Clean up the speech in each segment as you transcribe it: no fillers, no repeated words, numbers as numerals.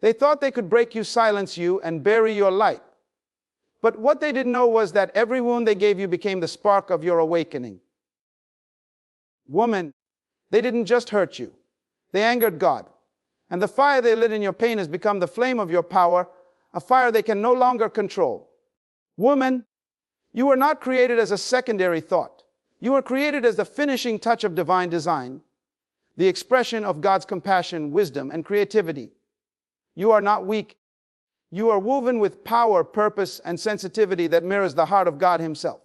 They thought they could break you, silence you, and bury your light. But what they didn't know was that every wound they gave you became the spark of your awakening. Woman, they didn't just hurt you. They angered God. And the fire they lit in your pain has become the flame of your power, a fire they can no longer control. Woman, you were not created as a secondary thought. You were created as the finishing touch of divine design, the expression of God's compassion, wisdom, and creativity. You are not weak. You are woven with power, purpose, and sensitivity that mirrors the heart of God Himself.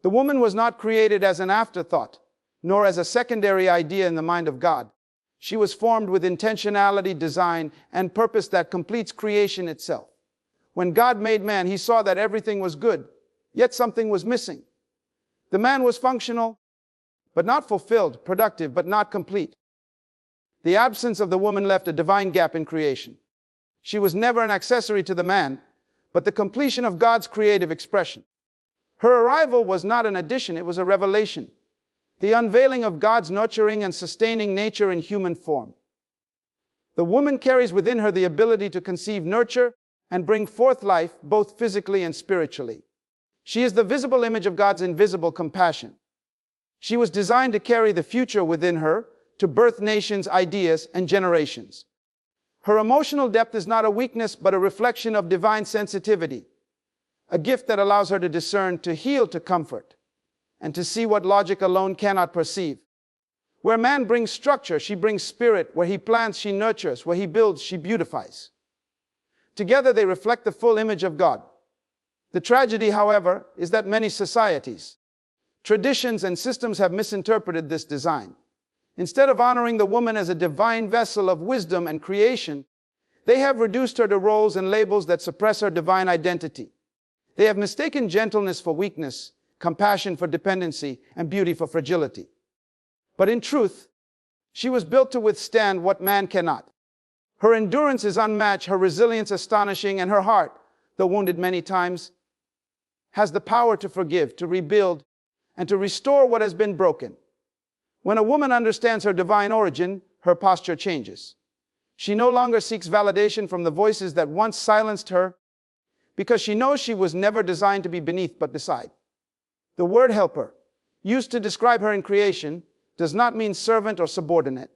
The woman was not created as an afterthought, nor as a secondary idea in the mind of God. She was formed with intentionality, design, and purpose that completes creation itself. When God made man, He saw that everything was good, yet something was missing. The man was functional, but not fulfilled, productive, but not complete. The absence of the woman left a divine gap in creation. She was never an accessory to the man, but the completion of God's creative expression. Her arrival was not an addition, it was a revelation. The unveiling of God's nurturing and sustaining nature in human form. The woman carries within her the ability to conceive, nurture, and bring forth life, both physically and spiritually. She is the visible image of God's invisible compassion. She was designed to carry the future within her, to birth nations, ideas, and generations. Her emotional depth is not a weakness, but a reflection of divine sensitivity, a gift that allows her to discern, to heal, to comfort, and to see what logic alone cannot perceive. Where man brings structure, she brings spirit. Where he plants, she nurtures. Where he builds, she beautifies. Together they reflect the full image of God. The tragedy, however, is that many societies, traditions, and systems have misinterpreted this design. Instead of honoring the woman as a divine vessel of wisdom and creation, they have reduced her to roles and labels that suppress her divine identity. They have mistaken gentleness for weakness, compassion for dependency, and beauty for fragility. But in truth, she was built to withstand what man cannot. Her endurance is unmatched, her resilience astonishing, and her heart, though wounded many times, has the power to forgive, to rebuild, and to restore what has been broken. When a woman understands her divine origin, her posture changes. She no longer seeks validation from the voices that once silenced her, because she knows she was never designed to be beneath but beside. The word helper, used to describe her in creation, does not mean servant or subordinate.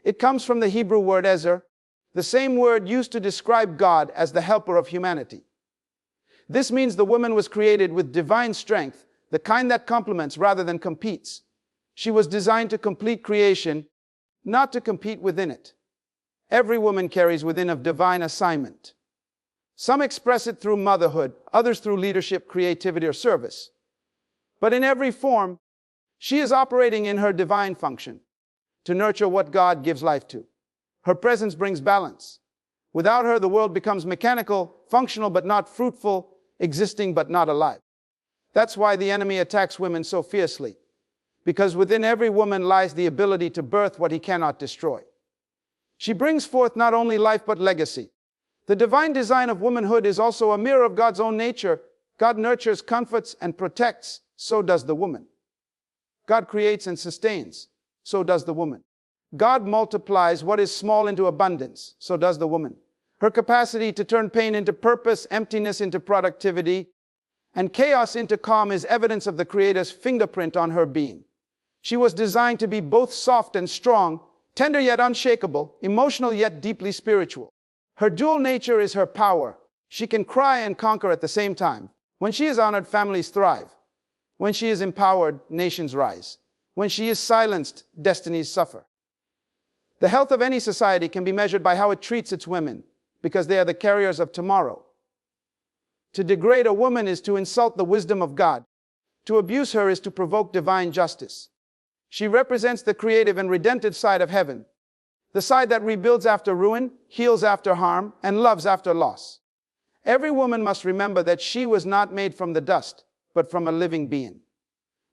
It comes from the Hebrew word ezer, the same word used to describe God as the helper of humanity. This means the woman was created with divine strength, the kind that complements rather than competes. She was designed to complete creation, not to compete within it. Every woman carries within a divine assignment. Some express it through motherhood, others through leadership, creativity, or service. But in every form, she is operating in her divine function, to nurture what God gives life to. Her presence brings balance. Without her, the world becomes mechanical, functional but not fruitful, existing but not alive. That's why the enemy attacks women so fiercely, because within every woman lies the ability to birth what he cannot destroy. She brings forth not only life but legacy. The divine design of womanhood is also a mirror of God's own nature. God nurtures, comforts, and protects, so does the woman. God creates and sustains, so does the woman. God multiplies what is small into abundance, so does the woman. Her capacity to turn pain into purpose, emptiness into productivity, and chaos into calm is evidence of the Creator's fingerprint on her being. She was designed to be both soft and strong, tender yet unshakable, emotional yet deeply spiritual. Her dual nature is her power. She can cry and conquer at the same time. When she is honored, families thrive. When she is empowered, nations rise. When she is silenced, destinies suffer. The health of any society can be measured by how it treats its women, because they are the carriers of tomorrow. To degrade a woman is to insult the wisdom of God. To abuse her is to provoke divine justice. She represents the creative and redemptive side of heaven, the side that rebuilds after ruin, heals after harm, and loves after loss. Every woman must remember that she was not made from the dust, but from a living being.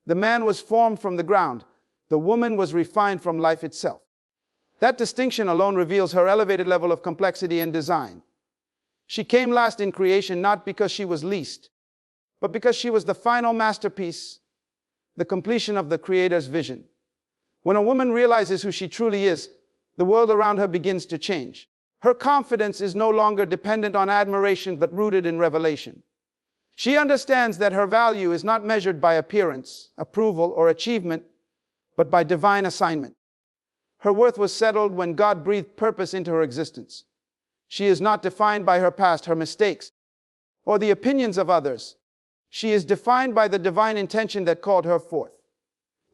The man was formed from the ground. The woman was refined from life itself. That distinction alone reveals her elevated level of complexity and design. She came last in creation not because she was least, but because she was the final masterpiece, the completion of the Creator's vision. When a woman realizes who she truly is, the world around her begins to change. Her confidence is no longer dependent on admiration but rooted in revelation. She understands that her value is not measured by appearance, approval, or achievement, but by divine assignment. Her worth was settled when God breathed purpose into her existence. She is not defined by her past, her mistakes, or the opinions of others. She is defined by the divine intention that called her forth.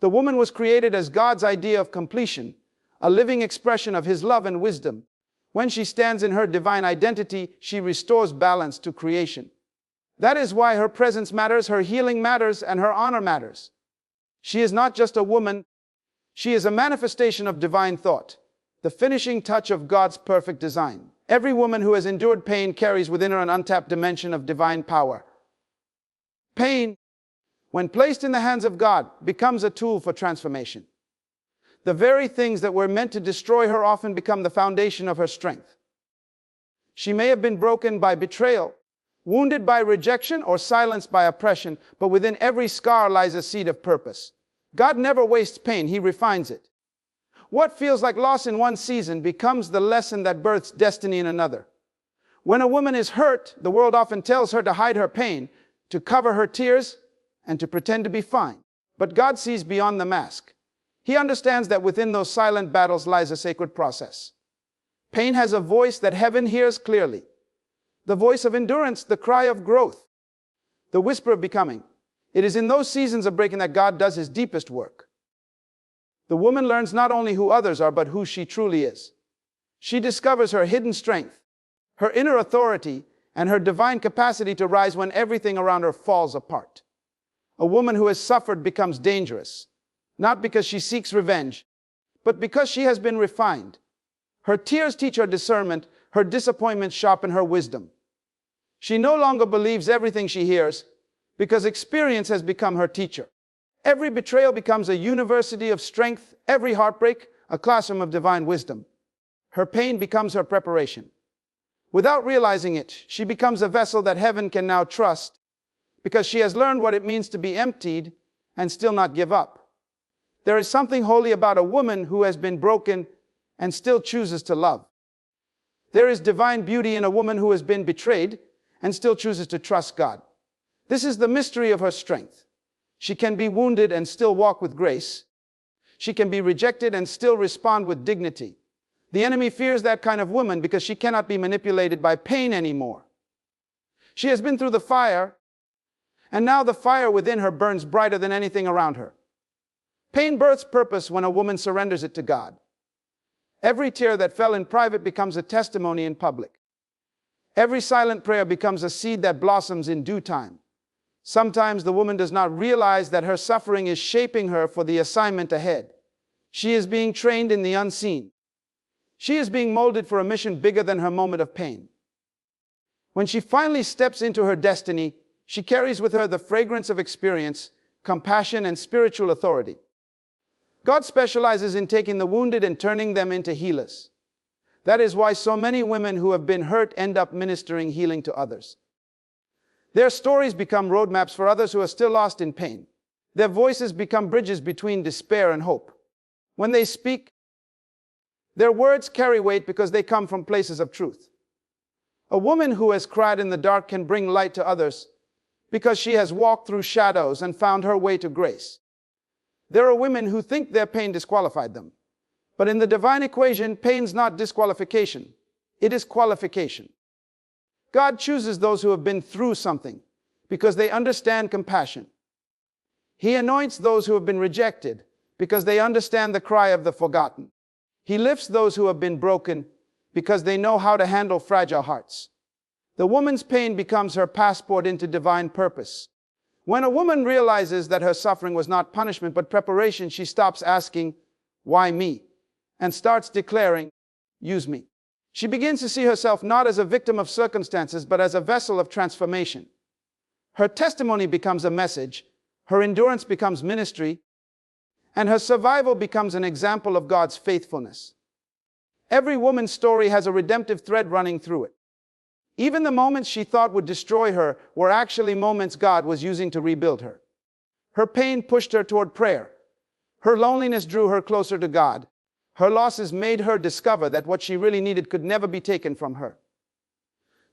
The woman was created as God's idea of completion, a living expression of His love and wisdom. When she stands in her divine identity, she restores balance to creation. That is why her presence matters, her healing matters, and her honor matters. She is not just a woman, she is a manifestation of divine thought, the finishing touch of God's perfect design. Every woman who has endured pain carries within her an untapped dimension of divine power. Pain, when placed in the hands of God, becomes a tool for transformation. The very things that were meant to destroy her often become the foundation of her strength. She may have been broken by betrayal, wounded by rejection, or silenced by oppression, but within every scar lies a seed of purpose. God never wastes pain, He refines it. What feels like loss in one season becomes the lesson that births destiny in another. When a woman is hurt, the world often tells her to hide her pain, to cover her tears, and to pretend to be fine. But God sees beyond the mask. He understands that within those silent battles lies a sacred process. Pain has a voice that heaven hears clearly. The voice of endurance, the cry of growth, the whisper of becoming. It is in those seasons of breaking that God does His deepest work. The woman learns not only who others are, but who she truly is. She discovers her hidden strength, her inner authority, and her divine capacity to rise when everything around her falls apart. A woman who has suffered becomes dangerous, not because she seeks revenge, but because she has been refined. Her tears teach her discernment, her disappointments sharpen her wisdom. She no longer believes everything she hears, because experience has become her teacher. Every betrayal becomes a university of strength, every heartbreak, a classroom of divine wisdom. Her pain becomes her preparation. Without realizing it, she becomes a vessel that heaven can now trust, because she has learned what it means to be emptied and still not give up. There is something holy about a woman who has been broken and still chooses to love. There is divine beauty in a woman who has been betrayed and still chooses to trust God. This is the mystery of her strength. She can be wounded and still walk with grace. She can be rejected and still respond with dignity. The enemy fears that kind of woman because she cannot be manipulated by pain anymore. She has been through the fire, and now the fire within her burns brighter than anything around her. Pain births purpose when a woman surrenders it to God. Every tear that fell in private becomes a testimony in public. Every silent prayer becomes a seed that blossoms in due time. Sometimes the woman does not realize that her suffering is shaping her for the assignment ahead. She is being trained in the unseen. She is being molded for a mission bigger than her moment of pain. When she finally steps into her destiny, she carries with her the fragrance of experience, compassion, and spiritual authority. God specializes in taking the wounded and turning them into healers. That is why so many women who have been hurt end up ministering healing to others. Their stories become roadmaps for others who are still lost in pain. Their voices become bridges between despair and hope. When they speak, their words carry weight because they come from places of truth. A woman who has cried in the dark can bring light to others because she has walked through shadows and found her way to grace. There are women who think their pain disqualified them. But in the divine equation, pain's not disqualification. It is qualification. God chooses those who have been through something because they understand compassion. He anoints those who have been rejected because they understand the cry of the forgotten. He lifts those who have been broken because they know how to handle fragile hearts. The woman's pain becomes her passport into divine purpose. When a woman realizes that her suffering was not punishment but preparation, she stops asking, "Why me?" and starts declaring, "Use me." She begins to see herself not as a victim of circumstances, but as a vessel of transformation. Her testimony becomes a message, her endurance becomes ministry, and her survival becomes an example of God's faithfulness. Every woman's story has a redemptive thread running through it. Even the moments she thought would destroy her were actually moments God was using to rebuild her. Her pain pushed her toward prayer. Her loneliness drew her closer to God. Her losses made her discover that what she really needed could never be taken from her.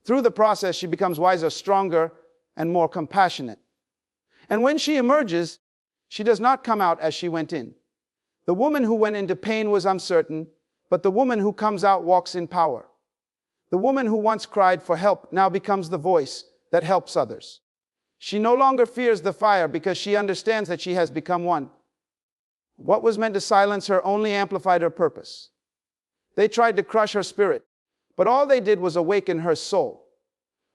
Through the process, she becomes wiser, stronger, and more compassionate. And when she emerges, she does not come out as she went in. The woman who went into pain was uncertain, but the woman who comes out walks in power. The woman who once cried for help now becomes the voice that helps others. She no longer fears the fire because she understands that she has become one. What was meant to silence her only amplified her purpose. They tried to crush her spirit, but all they did was awaken her soul.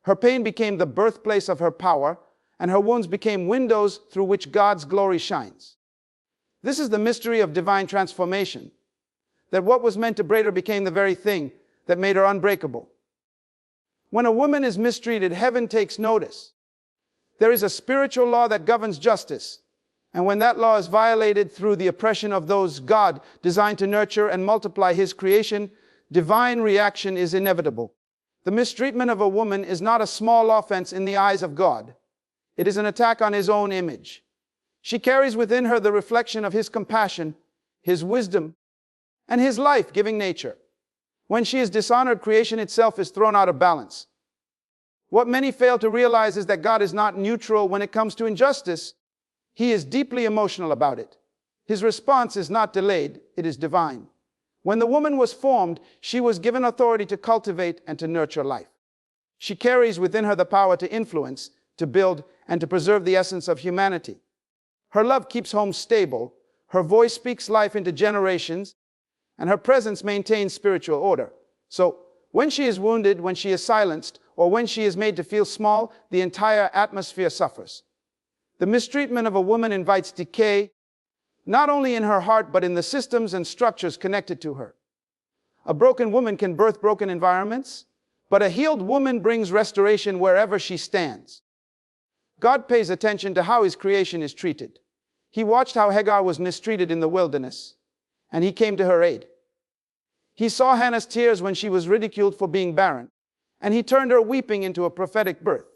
Her pain became the birthplace of her power, and her wounds became windows through which God's glory shines. This is the mystery of divine transformation, that what was meant to break her became the very thing that made her unbreakable. When a woman is mistreated, heaven takes notice. There is a spiritual law that governs justice, and when that law is violated through the oppression of those God designed to nurture and multiply His creation, divine reaction is inevitable. The mistreatment of a woman is not a small offense in the eyes of God. It is an attack on His own image. She carries within her the reflection of His compassion, His wisdom, and His life-giving nature. When she is dishonored, creation itself is thrown out of balance. What many fail to realize is that God is not neutral when it comes to injustice. He is deeply emotional about it. His response is not delayed, it is divine. When the woman was formed, she was given authority to cultivate and to nurture life. She carries within her the power to influence, to build, and to preserve the essence of humanity. Her love keeps homes stable, her voice speaks life into generations, and her presence maintains spiritual order. So, when she is wounded, when she is silenced, or when she is made to feel small, the entire atmosphere suffers. The mistreatment of a woman invites decay, not only in her heart, but in the systems and structures connected to her. A broken woman can birth broken environments, but a healed woman brings restoration wherever she stands. God pays attention to how His creation is treated. He watched how Hagar was mistreated in the wilderness, and He came to her aid. He saw Hannah's tears when she was ridiculed for being barren, and He turned her weeping into a prophetic birth.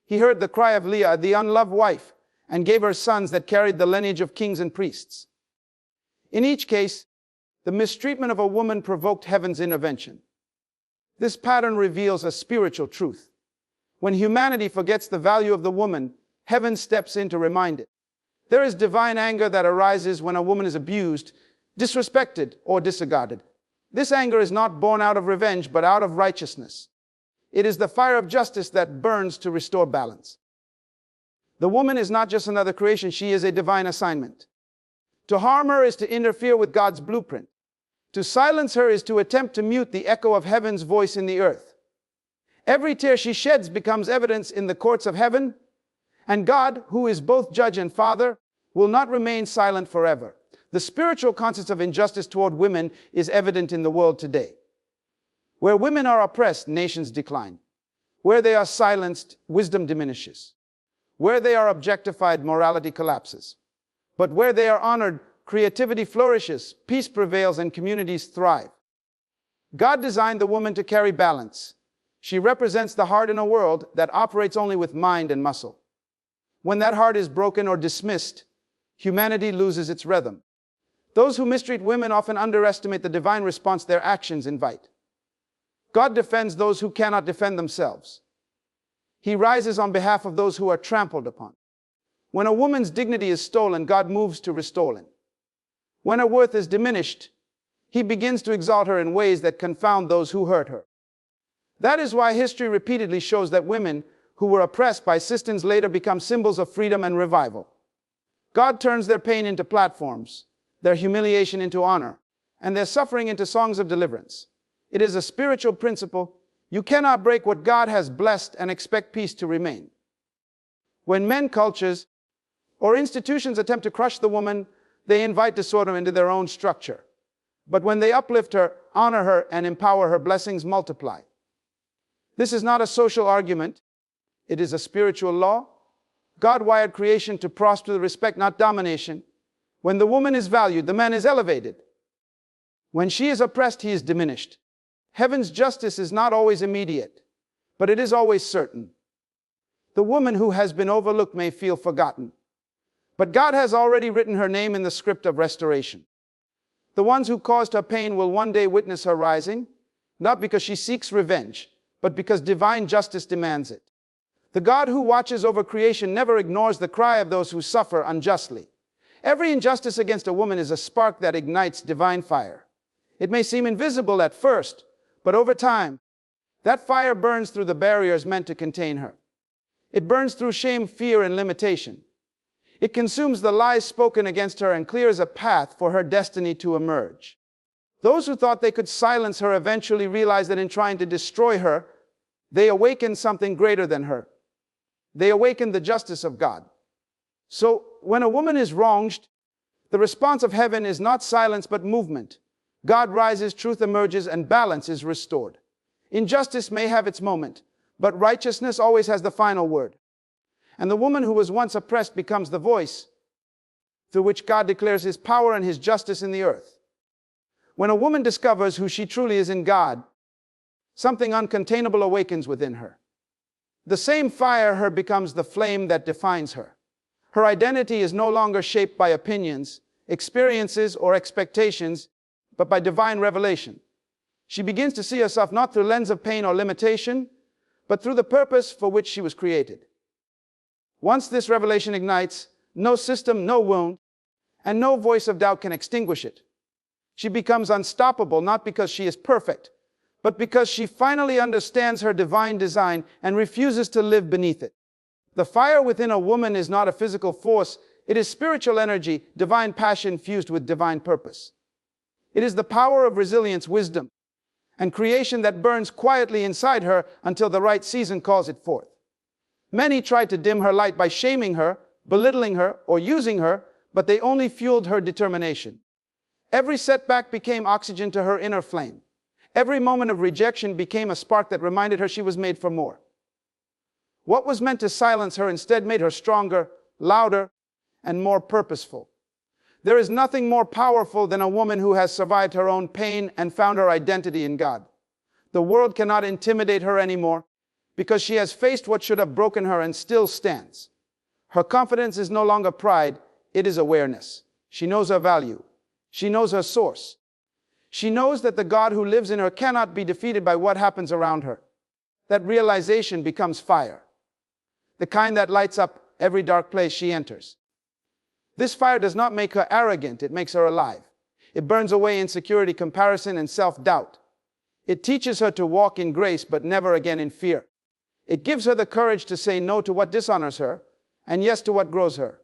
He heard the cry of Leah, the unloved wife, and gave her sons that carried the lineage of kings and priests. In each case, the mistreatment of a woman provoked heaven's intervention. This pattern reveals a spiritual truth. When humanity forgets the value of the woman, heaven steps in to remind it. There is divine anger that arises when a woman is abused, disrespected, or disregarded. This anger is not born out of revenge, but out of righteousness. It is the fire of justice that burns to restore balance. The woman is not just another creation, she is a divine assignment. To harm her is to interfere with God's blueprint. To silence her is to attempt to mute the echo of heaven's voice in the earth. Every tear she sheds becomes evidence in the courts of heaven, and God, who is both judge and father, will not remain silent forever. The spiritual concept of injustice toward women is evident in the world today. Where women are oppressed, nations decline. Where they are silenced, wisdom diminishes. Where they are objectified, morality collapses. But where they are honored, creativity flourishes, peace prevails, and communities thrive. God designed the woman to carry balance. She represents the heart in a world that operates only with mind and muscle. When that heart is broken or dismissed, humanity loses its rhythm. Those who mistreat women often underestimate the divine response their actions invite. God defends those who cannot defend themselves. He rises on behalf of those who are trampled upon. When a woman's dignity is stolen, God moves to restore it. When her worth is diminished, He begins to exalt her in ways that confound those who hurt her. That is why history repeatedly shows that women who were oppressed by systems later become symbols of freedom and revival. God turns their pain into platforms, their humiliation into honor, and their suffering into songs of deliverance. It is a spiritual principle. You cannot break what God has blessed and expect peace to remain. When men, cultures, or institutions attempt to crush the woman, they invite disorder into their own structure. But when they uplift her, honor her, and empower her, blessings multiply. This is not a social argument. It is a spiritual law. God wired creation to prosper with respect, not domination. When the woman is valued, the man is elevated. When she is oppressed, he is diminished. Heaven's justice is not always immediate, but it is always certain. The woman who has been overlooked may feel forgotten, but God has already written her name in the script of restoration. The ones who caused her pain will one day witness her rising, not because she seeks revenge, but because divine justice demands it. The God who watches over creation never ignores the cry of those who suffer unjustly. Every injustice against a woman is a spark that ignites divine fire. It may seem invisible at first, but over time, that fire burns through the barriers meant to contain her. It burns through shame, fear, and limitation. It consumes the lies spoken against her and clears a path for her destiny to emerge. Those who thought they could silence her eventually realize that in trying to destroy her, they awakened something greater than her. They awakened the justice of God. So, when a woman is wronged, the response of heaven is not silence but movement. God rises, truth emerges, and balance is restored. Injustice may have its moment, but righteousness always has the final word. And the woman who was once oppressed becomes the voice through which God declares His power and His justice in the earth. When a woman discovers who she truly is in God, something uncontainable awakens within her. The same fire her becomes the flame that defines her. Her identity is no longer shaped by opinions, experiences, or expectations, but by divine revelation. She begins to see herself not through the lens of pain or limitation, but through the purpose for which she was created. Once this revelation ignites, no system, no wound, and no voice of doubt can extinguish it. She becomes unstoppable, not because she is perfect, but because she finally understands her divine design and refuses to live beneath it. The fire within a woman is not a physical force, it is spiritual energy, divine passion fused with divine purpose. It is the power of resilience, wisdom, and creation that burns quietly inside her until the right season calls it forth. Many tried to dim her light by shaming her, belittling her, or using her, but they only fueled her determination. Every setback became oxygen to her inner flame. Every moment of rejection became a spark that reminded her she was made for more. What was meant to silence her instead made her stronger, louder, and more purposeful. There is nothing more powerful than a woman who has survived her own pain and found her identity in God. The world cannot intimidate her anymore because she has faced what should have broken her and still stands. Her confidence is no longer pride, it is awareness. She knows her value. She knows her source. She knows that the God who lives in her cannot be defeated by what happens around her. That realization becomes fire, the kind that lights up every dark place she enters. This fire does not make her arrogant, it makes her alive. It burns away insecurity, comparison, and self-doubt. It teaches her to walk in grace, but never again in fear. It gives her the courage to say no to what dishonors her, and yes to what grows her.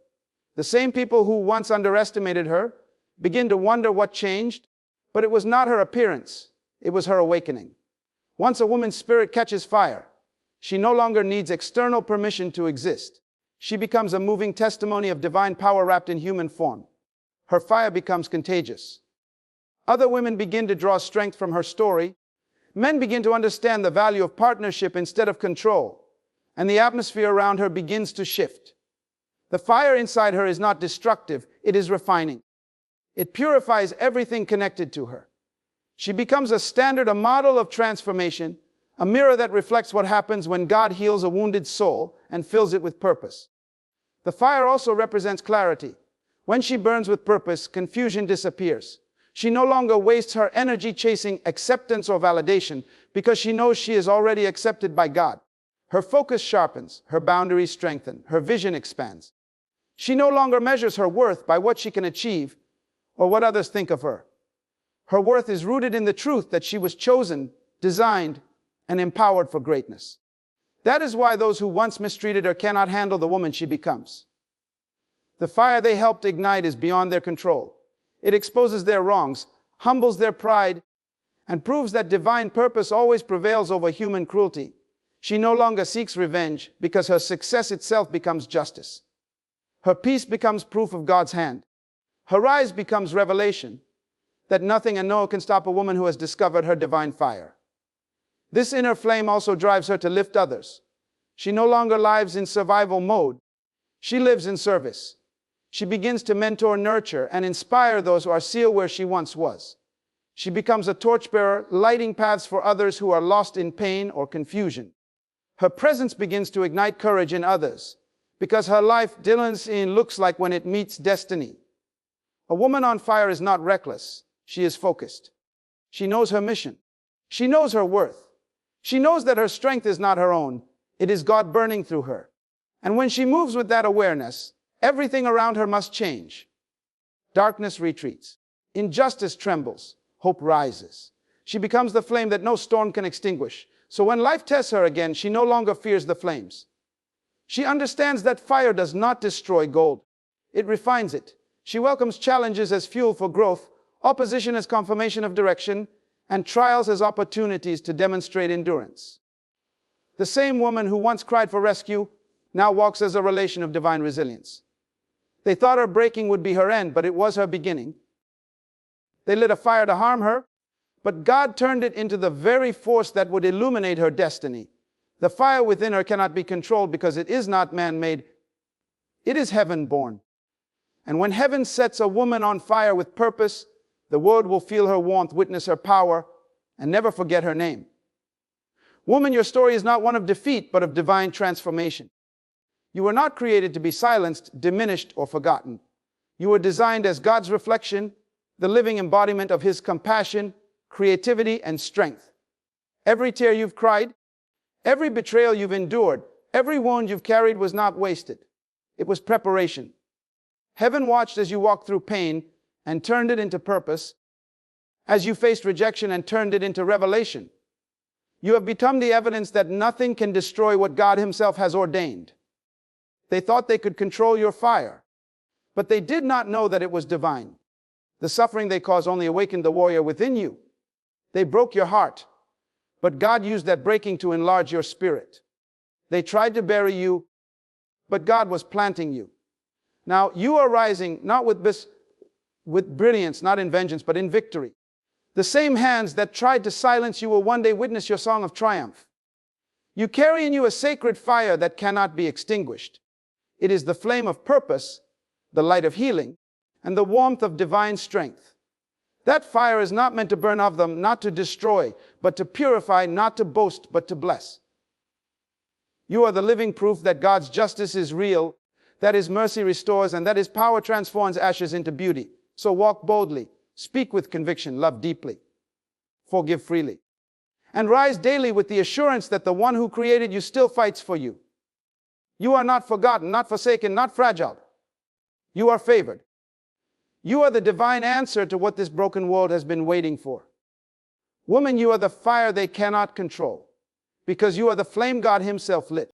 The same people who once underestimated her begin to wonder what changed, but it was not her appearance, it was her awakening. Once a woman's spirit catches fire, she no longer needs external permission to exist. She becomes a moving testimony of divine power wrapped in human form. Her fire becomes contagious. Other women begin to draw strength from her story. Men begin to understand the value of partnership instead of control, and the atmosphere around her begins to shift. The fire inside her is not destructive, it is refining. It purifies everything connected to her. She becomes a standard, a model of transformation, a mirror that reflects what happens when God heals a wounded soul and fills it with purpose. The fire also represents clarity. When she burns with purpose, confusion disappears. She no longer wastes her energy chasing acceptance or validation because she knows she is already accepted by God. Her focus sharpens, her boundaries strengthen, her vision expands. She no longer measures her worth by what she can achieve or what others think of her. Her worth is rooted in the truth that she was chosen, designed, and empowered for greatness. That is why those who once mistreated her cannot handle the woman she becomes. The fire they helped ignite is beyond their control. It exposes their wrongs, humbles their pride, and proves that divine purpose always prevails over human cruelty. She no longer seeks revenge because her success itself becomes justice. Her peace becomes proof of God's hand. Her rise becomes revelation that nothing and no one can stop a woman who has discovered her divine fire. This inner flame also drives her to lift others. She no longer lives in survival mode. She lives in service. She begins to mentor, nurture, and inspire those who are still where she once was. She becomes a torchbearer, lighting paths for others who are lost in pain or confusion. Her presence begins to ignite courage in others, because her life looks like when it meets destiny. A woman on fire is not reckless. She is focused. She knows her mission. She knows her worth. She knows that her strength is not her own. It is God burning through her. And when she moves with that awareness, everything around her must change. Darkness retreats. Injustice trembles. Hope rises. She becomes the flame that no storm can extinguish. So when life tests her again, she no longer fears the flames. She understands that fire does not destroy gold. It refines it. She welcomes challenges as fuel for growth, opposition as confirmation of direction, and trials as opportunities to demonstrate endurance. The same woman who once cried for rescue now walks as a relation of divine resilience. They thought her breaking would be her end, but it was her beginning. They lit a fire to harm her, but God turned it into the very force that would illuminate her destiny. The fire within her cannot be controlled because it is not man-made. It is heaven-born. And when heaven sets a woman on fire with purpose, the world will feel her warmth, witness her power, and never forget her name. Woman, your story is not one of defeat, but of divine transformation. You were not created to be silenced, diminished, or forgotten. You were designed as God's reflection, the living embodiment of His compassion, creativity, and strength. Every tear you've cried, every betrayal you've endured, every wound you've carried was not wasted. It was preparation. Heaven watched as you walked through pain and turned it into purpose, as you faced rejection and turned it into revelation. You have become the evidence that nothing can destroy what God Himself has ordained. They thought they could control your fire, but they did not know that it was divine. The suffering they caused only awakened the warrior within you. They broke your heart, but God used that breaking to enlarge your spirit. They tried to bury you, but God was planting you. Now you are rising not with brilliance, not in vengeance, but in victory. The same hands that tried to silence you will one day witness your song of triumph. You carry in you a sacred fire that cannot be extinguished. It is the flame of purpose, the light of healing, and the warmth of divine strength. That fire is not meant to burn off them, not to destroy, but to purify, not to boast, but to bless. You are the living proof that God's justice is real, that His mercy restores, and that His power transforms ashes into beauty. So walk boldly, speak with conviction, love deeply, forgive freely, and rise daily with the assurance that the one who created you still fights for you. You are not forgotten, not forsaken, not fragile. You are favored. You are the divine answer to what this broken world has been waiting for. Woman, you are the fire they cannot control, because you are the flame God Himself lit.